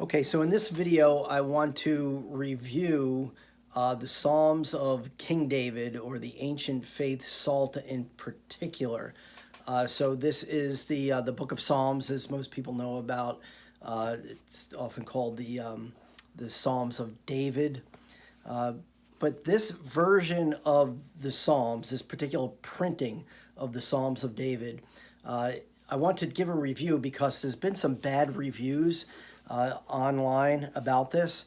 Okay, so in this video, I want to review the Psalms of King David, or the Ancient Faith Psalter in particular. So this is the Book of Psalms, as most people know about. It's often called the Psalms of David. But this version of the Psalms, this particular printing of the Psalms of David, I want to give a review because there's been some bad reviews online about this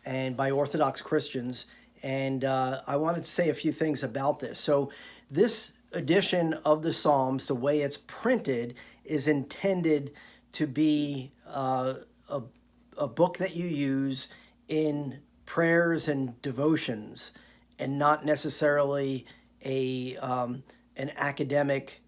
and by Orthodox Christians. And I wanted to say a few things about this. So this edition of the Psalms, the way it's printed, is intended to be a book that you use in prayers and devotions, and not necessarily an academic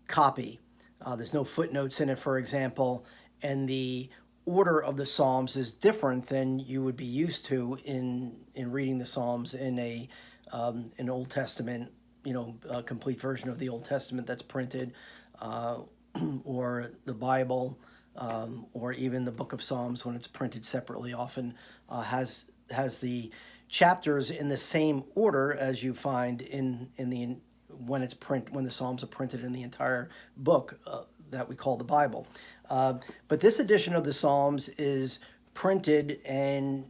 copy. There's no footnotes in it, for example, and the order of the Psalms is different than you would be used to in reading the Psalms in an Old Testament, a complete version of the Old Testament that's printed, or the Bible, or even the Book of Psalms when it's printed separately. Often has the chapters in the same order as you find when the Psalms are printed in the entire book that we call the Bible. But this edition of the Psalms is printed and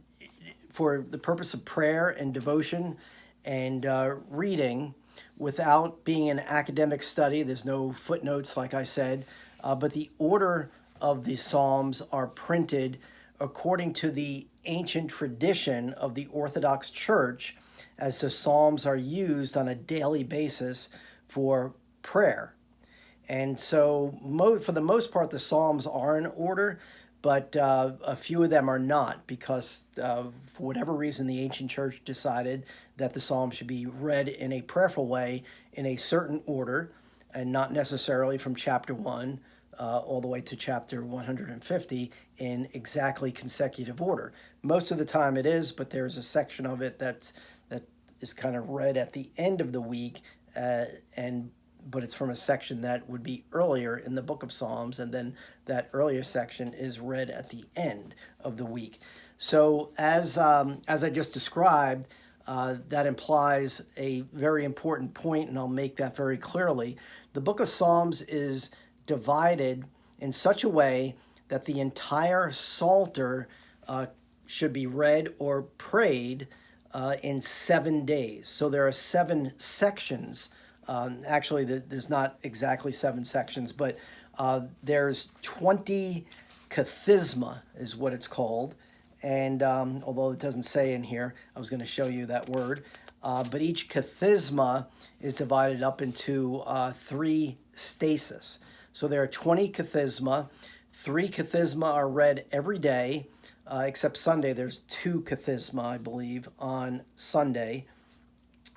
for the purpose of prayer and devotion and reading, without being an academic study. There's no footnotes, like I said, but the order of the Psalms are printed according to the ancient tradition of the Orthodox Church, as the Psalms are used on a daily basis for prayer. And so for the most part, the Psalms are in order, but a few of them are not, because for whatever reason, the ancient church decided that the Psalms should be read in a prayerful way in a certain order, and not necessarily from chapter 1 all the way to chapter 150 in exactly consecutive order. Most of the time it is, but there's a section of it that is kind of read at the end of the week, but it's from a section that would be earlier in the Book of Psalms, and then that earlier section is read at the end of the week. So as I just described, that implies a very important point, and I'll make that very clearly. The Book of Psalms is divided in such a way that the entire Psalter should be read or prayed in 7 days. So there are 7 sections. Actually, there's not exactly 7 sections, but there's 20 Kathisma is what it's called. And although it doesn't say in here, I was going to show you that word. But each Cathisma is divided up into 3 stasis. So there are 20 Cathisma. 3 Cathisma are read every day, except Sunday. There's 2 Cathisma, I believe, on Sunday.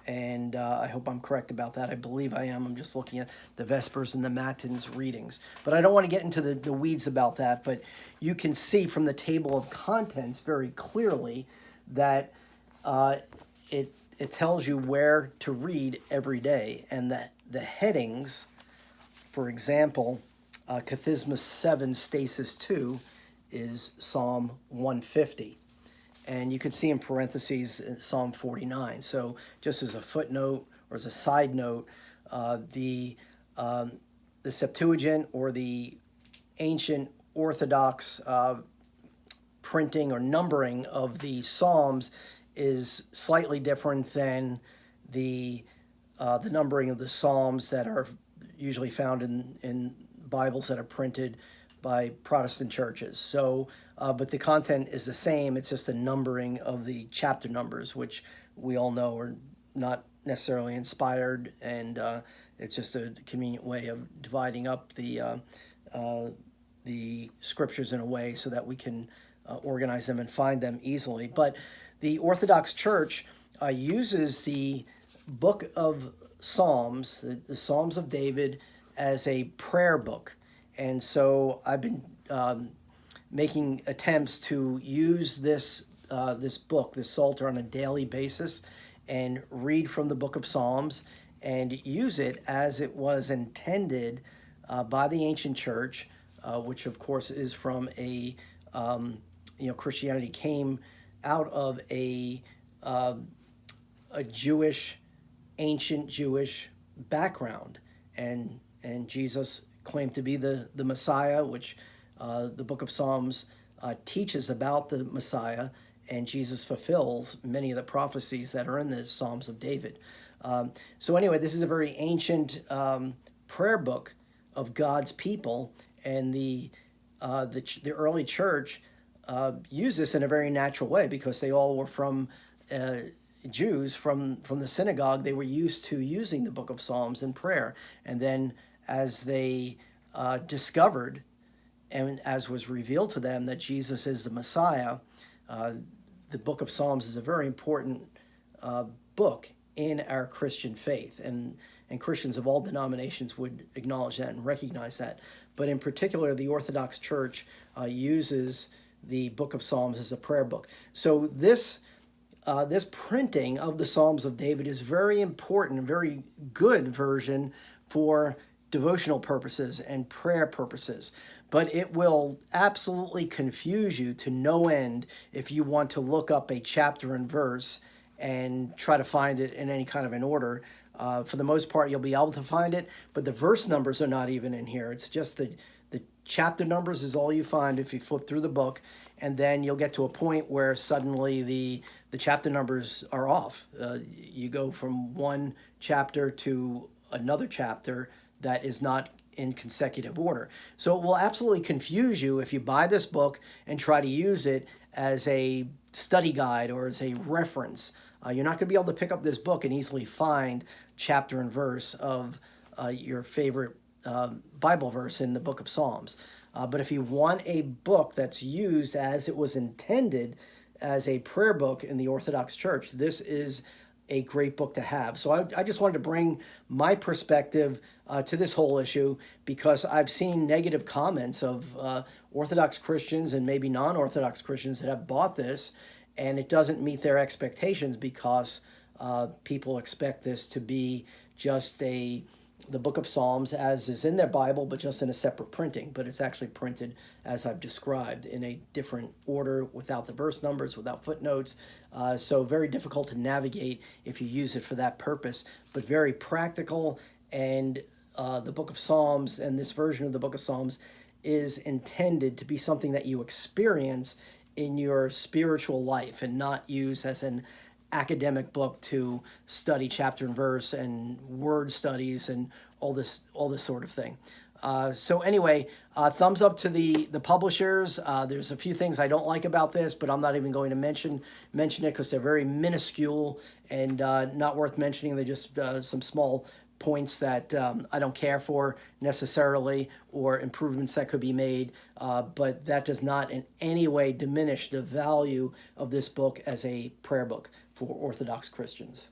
And I hope I'm correct about that. I believe I am. I'm just looking at the Vespers and the Matins readings. But I don't want to get into the weeds about that. But you can see from the table of contents very clearly that it tells you where to read every day. And that the headings, for example, Kathisma 7, Stasis 2, is Psalm 150. And you can see in parentheses Psalm 49. So just as a footnote or as a side note, the Septuagint, or the ancient Orthodox printing or numbering of the Psalms, is slightly different than the numbering of the Psalms that are usually found in Bibles that are printed by Protestant churches. So, but the content is the same. It's just the numbering of the chapter numbers, which we all know are not necessarily inspired, and it's just a convenient way of dividing up the scriptures in a way so that we can organize them and find them easily. But the Orthodox Church uses the Book of Psalms, the Psalms of David, as a prayer book. And so I've been making attempts to use this book, this Psalter, on a daily basis, and read from the Book of Psalms and use it as it was intended by the ancient church, which of course is from a Christianity came out of a Jewish, ancient Jewish background, and Jesus claimed to be the Messiah, which the book of Psalms teaches about the Messiah, and Jesus fulfills many of the prophecies that are in the Psalms of David. So anyway, this is a very ancient prayer book of God's people, and the early church used this in a very natural way because they all were from Jews from the synagogue. They were used to using the book of Psalms in prayer, and then as they discovered and as was revealed to them that Jesus is the Messiah, the book of Psalms is a very important book in our Christian faith, and Christians of all denominations would acknowledge that and recognize that. But in particular, the Orthodox Church uses the book of Psalms as a prayer book. So this printing of the Psalms of David is very important, a very good version for devotional purposes and prayer purposes. But it will absolutely confuse you to no end if you want to look up a chapter and verse and try to find it in any kind of an order. For the most part, you'll be able to find it, but the verse numbers are not even in here. It's just the chapter numbers is all you find if you flip through the book, and then you'll get to a point where suddenly the chapter numbers are off. You go from one chapter to another chapter that is not in consecutive order. So it will absolutely confuse you if you buy this book and try to use it as a study guide or as a reference. You're not going to be able to pick up this book and easily find chapter and verse of your favorite Bible verse in the book of Psalms. But if you want a book that's used as it was intended as a prayer book in the Orthodox Church, this is a great book to have. So I just wanted to bring my perspective to this whole issue because I've seen negative comments of Orthodox Christians and maybe non-Orthodox Christians that have bought this, and it doesn't meet their expectations because people expect this to be just the book of Psalms as is in their Bible, but just in a separate printing. But it's actually printed as I've described in a different order without the verse numbers, without footnotes. So very difficult to navigate if you use it for that purpose, but very practical. And the book of Psalms and this version of the book of Psalms is intended to be something that you experience in your spiritual life and not use as an academic book to study chapter and verse and word studies and all this sort of thing. So anyway, thumbs up to the publishers. There's a few things I don't like about this, but I'm not even going to mention it because they're very minuscule and not worth mentioning. They're just some small points that I don't care for necessarily, or improvements that could be made, but that does not in any way diminish the value of this book as a prayer book for Orthodox Christians.